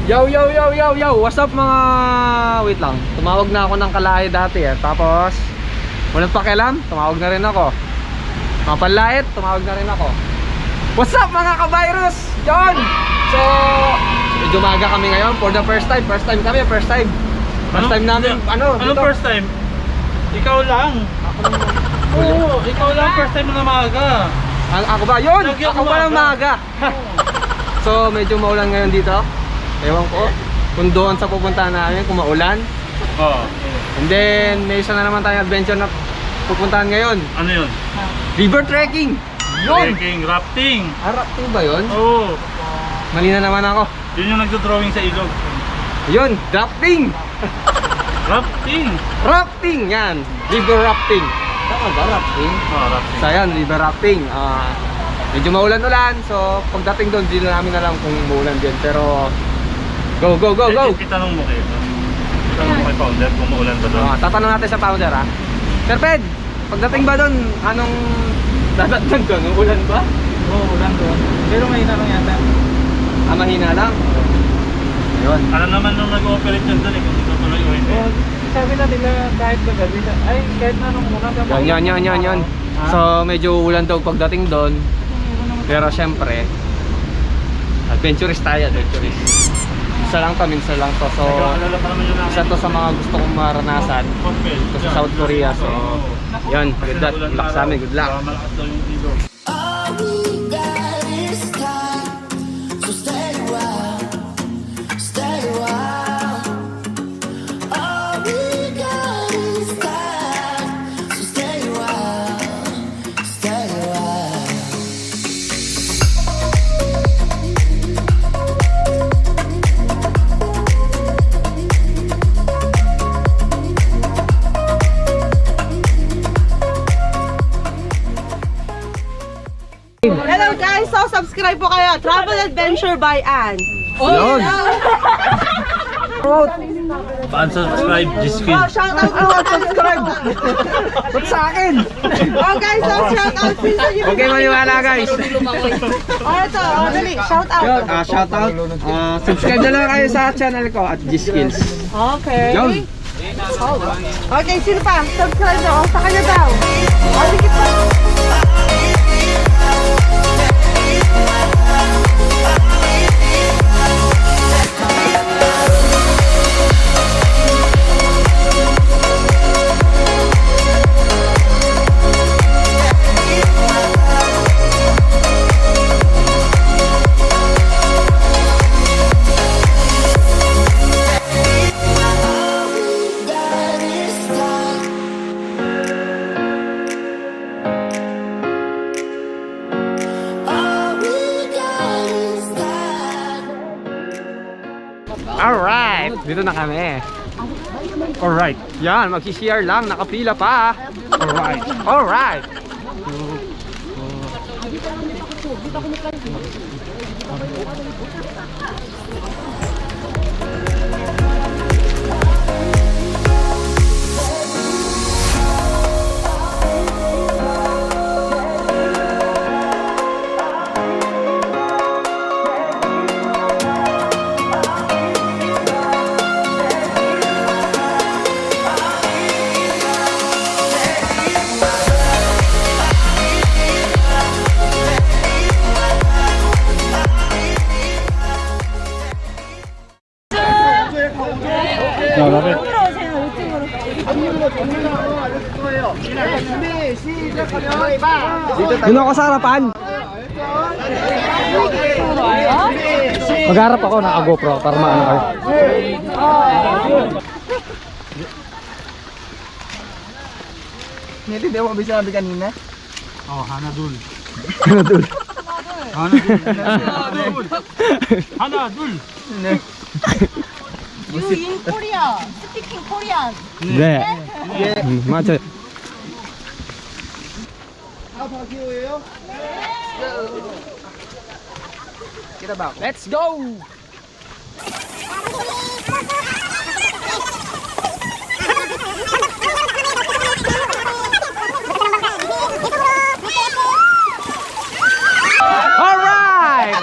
Yo, yo, yo, yo, yo! What's up mga... Wait lang, tumawag na ako ng kalahi dati eh. Tapos, walang pakialam, tumawag na rin ako. Mga panlait, tumawag na rin ako. What's up mga ka-virus? Yon! So, medyo maga kami ngayon for the first time. First time kami, first time. First time namin, ano? Anong first time? Ikaw lang. Oo, ikaw lang first time na maaga. Ako ba? Yun! Ako ba lang maaga? So, medyo maulan ngayon dito. Ewan ko kung doon sa pupuntahan namin kung maulan. Oo. And then may isa na naman tayong adventure na pupuntahan ngayon. Ano yun? River trekking. Yun! Trekking, rafting. Rafting ba yun? Oo. Mali na naman ako. Yun yung nagdo-drawing sa ilog. Yun! Rafting! Rafting! Rafting! Yan! River rafting. Tama ba? Rafting? Oo, rafting. So yan, river rafting. Medyo maulan-ulan. So pagdating doon, di na namin alam kung maulan din. Pero go, go, go, go! Itanong mo kayo. Itanong mo kay founder kung maulan ba doon. Tatanong natin sa founder ha. Sir Ped, pagdating ba doon, anong dadatnan doon? Ulan ba? Oo, ulan doon. Pero mahina lang yata. Mahina lang? Ayun. Alam naman nung nag-ooperate yun doon kung tutuloy o hindi. Oo, sabi na nila kahit magabi na, ay kahit na nung ulan. Yan. So medyo ulan daw pagdating doon. Pero syempre, adventurist tayo, adventurist. Isa lang to, minsan lang to. So, isa to sa mga gusto kong maranasan. Ito sa South Korea. So, yun, good luck. Good luck sa amin, good luck. Malakas daw yung ilog. Hello guys, so subscribe po kayo. Travel Adventure by Ann. Yun! Paan-subscribe, Giskin. Oh, shout out po, subscribe. Ba't sa akin? Oh guys, so shout out. Huwag kayo maniwala guys. Oh ito, oh dali, shout out. Yun, shout out. Subscribe na lang kayo sa channel ko at G-Skills. Okay. Yun! Okay, sino pa? Subscribe na. Oh, sa kanya daw. Oh, dikit pa. Alright! Dito na kami. Alright. Yan, mag-share lang. Nakapila pa. Alright. Alright! Doon ako sa harapan. Magharap ako, naka-GoPro para maano kayo. Hindi mo sabi kanina. Oh, Hanadul. Hanadul. Hanadul. Hanadul. You in Korea. Speaking Korean. 네. 맞아요. Let's go! Alright!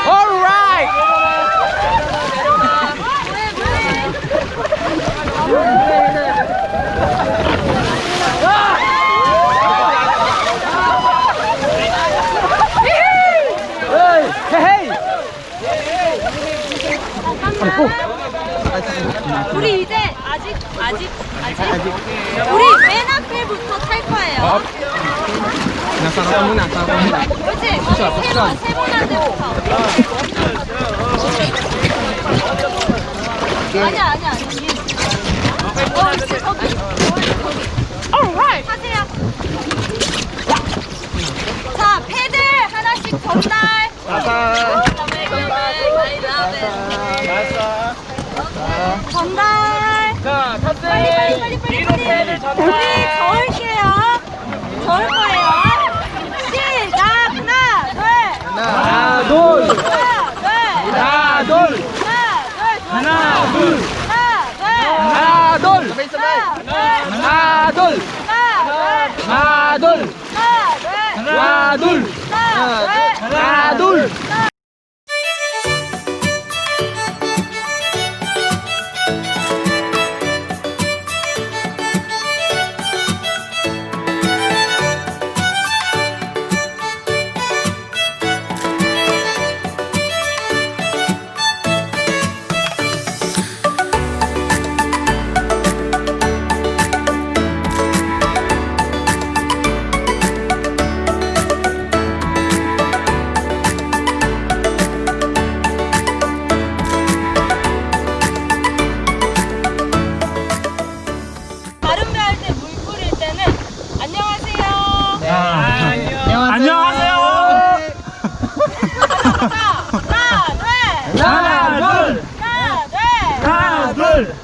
Alright! 우리 이제 아직 우리 맨 앞에부터 탈 거예요. Nasarapan muna, sarapan muna. 그렇지? 세분한 데부터. 아니야. 그렇지, 거기. Alright. 하세요. 자, 패들 하나씩 전달. 전달. 자, 빨리. 뒤로 패를 전달. 우리 저을게요. 저을 거예요. 시작. 하나, 둘. Hana, dol! 하나, 둘. Hana, dol! Sabay-sabay! Hana, dol! Hana, dol! Hana, dol! Hana, dol! 다른 배 할 때 물 뿌릴 때는 안녕하세요. 안녕하세요. 하나, 둘.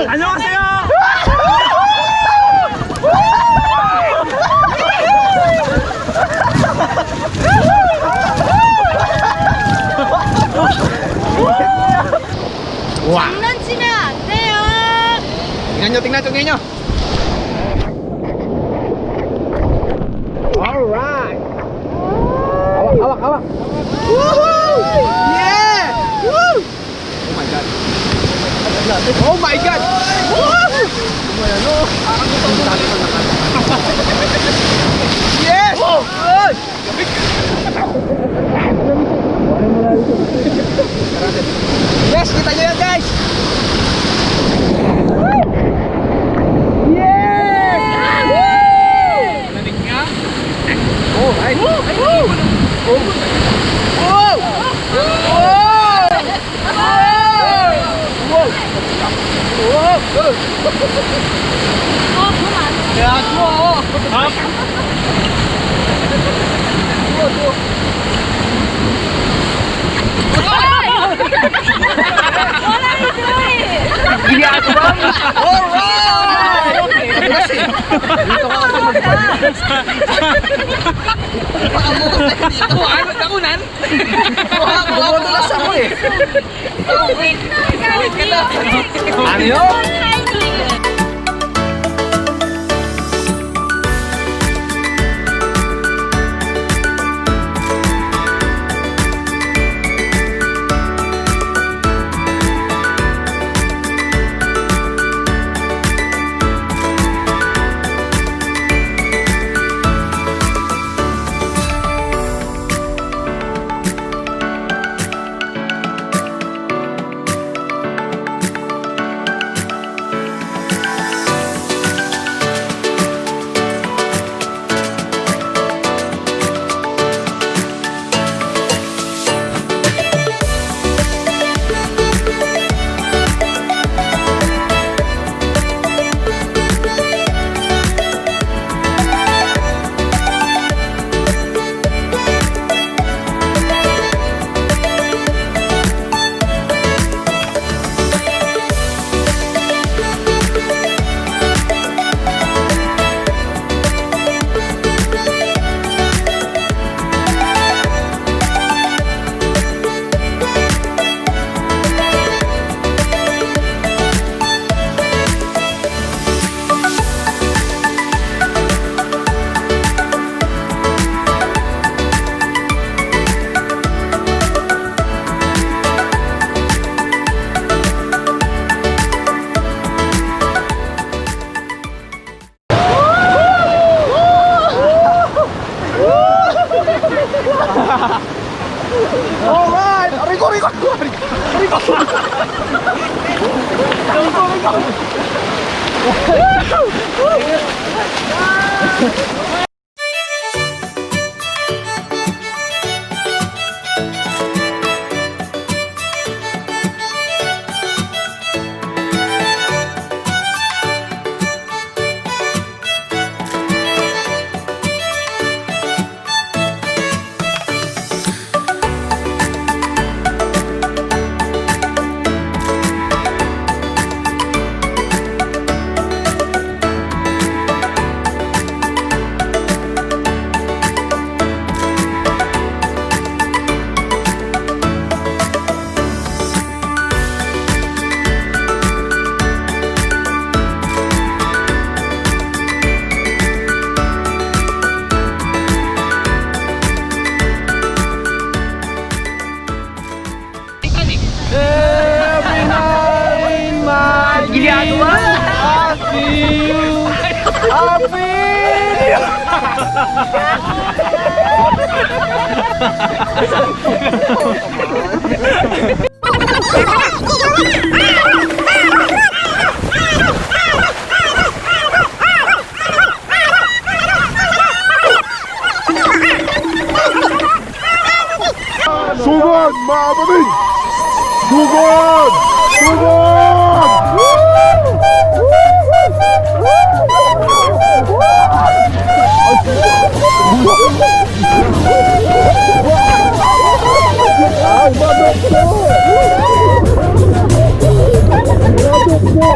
안녕하세요. 장난치면 안 돼요. Tingnan nyo. Alright! Hawak. Woohoo! Yeah! Woo! Oh my God! Woo! Yes! Yes, kita nyo yan guys! 야, 추워. Dito ka kasi magpalit. Baka mo kasi dito. Ano, nakunan? Bumudulas ako eh. Wait ka na. Ano yun? Sugod, mga kapatid! Sugod! Sugod! Ay, badok po! Badok po!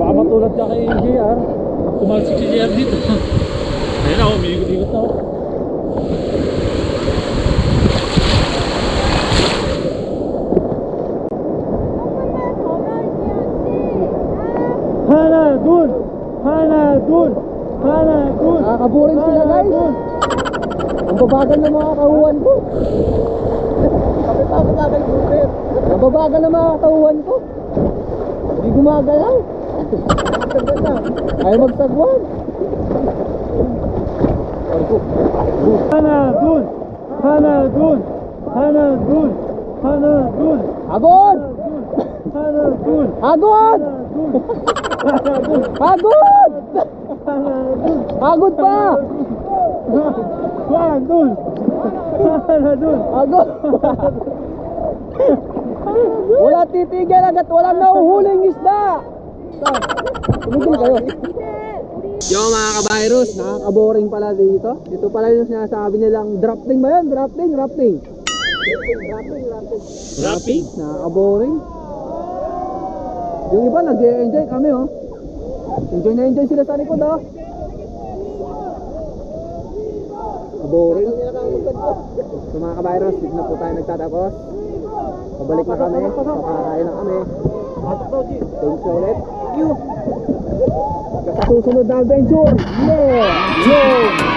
Baka matulad ka kay JR. Tumalsik si JR dito. Ayun ako, umiikot-ikot na ako. Hana dun! Hana dun! Hana dun! Nakakaburin sila guys. Ang babagal ng mga kahuwan ko. Ang babagal ng mga kahuwan ko. Hindi gumagalaw. Ayaw magsagwan. Hana dun! Hana dun! Hana dun! Hana dun! Agod! Hana dun! Agod! Hana dun! Agod! Hana dun! Agod pa! Hana dun! Hana dun! Agod! Wala titigil agad, walang nahuhuling isda! Tumigil kayo. Yo mga kabayrus, nakaka-boring pala dito. Ito pala yung sinasabi nilang drafting ba yan? Drafting? Rapping? Nakaka-boring. Yung iba nag-enjoy kami oh. Enjoy na enjoy sila sa likod oh. Boring. So mga kabayrus, dito na po tayo nagtatapos. Pabalik na kami, kakain na kami. Thanks ulit. Sa susunod na adventure. Yeah!